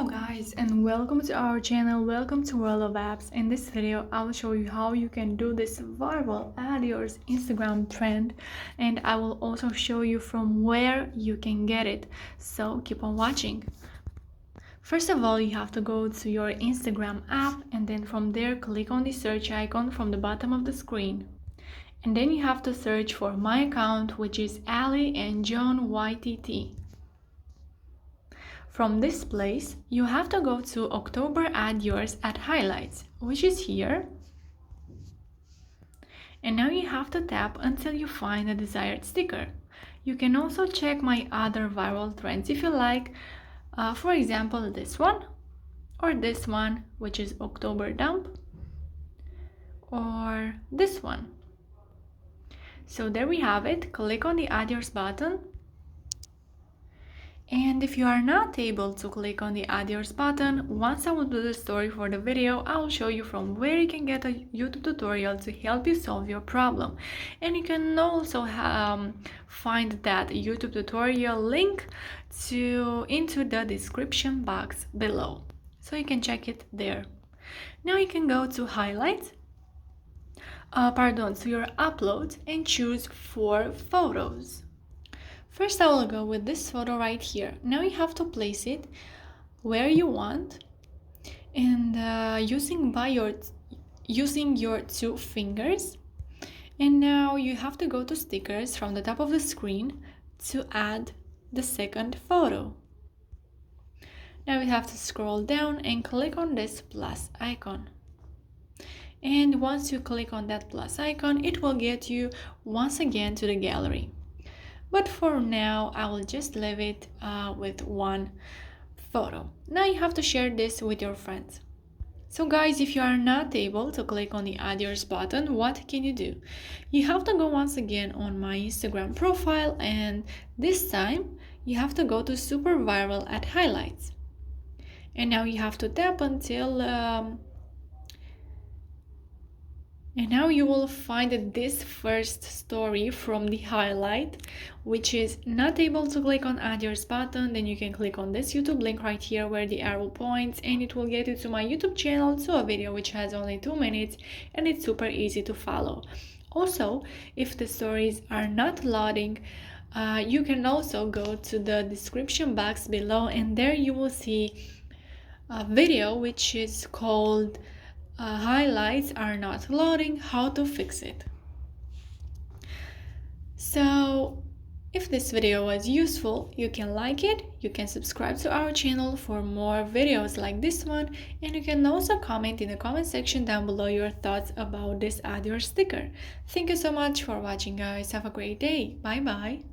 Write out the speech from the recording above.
Hello guys and welcome to our channel. Welcome to World of Apps. In this video I will show you how you can do this viral AdWords Instagram trend, and I will also show you from where you can get it, so keep on watching. First of all, you have to go to your Instagram app, and then from there click on the search icon from the bottom of the screen, and then you have to search for my account, which is Ali and John YTT. From this place, you have to go to October AdWords at highlights, which is here. And now you have to tap until you find the desired sticker. You can also check my other viral trends if you like, for example this one, or this one, which is October dump, or this one. So there we have it. Click on the AdWords button. And if you are not able to click on the AdWords button, once I will do the story for the video, I will show you from where you can get a YouTube tutorial to help you solve your problem. And you can also find that YouTube tutorial link into the description box below, so you can check it there. Now you can go to highlights, to your uploads, and choose 4 photos. First, I will go with this photo right here. Now you have to place it where you want, and using your 2 fingers. And now you have to go to stickers from the top of the screen to add the second photo. Now you have to scroll down and click on this plus icon. And once you click on that plus icon, it will get you once again to the gallery. But for now, I will just leave it with 1 photo. Now you have to share this with your friends. So guys, if you are not able to click on the AdWords button, what can you do? You have to go once again on my Instagram profile, and this time you have to go to super viral at highlights. And now you have to tap until and now you will find this first story from the highlight, which is not able to click on AdWords button. Then you can click on this YouTube link right here where the arrow points, and it will get you to my YouTube channel, to a video which has only 2 minutes, and it's super easy to follow. Also, if the stories are not loading, you can also go to the description box below, and there you will see a video which is called highlights are not loading, how to fix it. So if this video was useful, you can like it, you can subscribe to our channel for more videos like this one, and you can also comment in the comment section down below your thoughts about this AdWords sticker. Thank you so much for watching guys. Have a great day. Bye bye.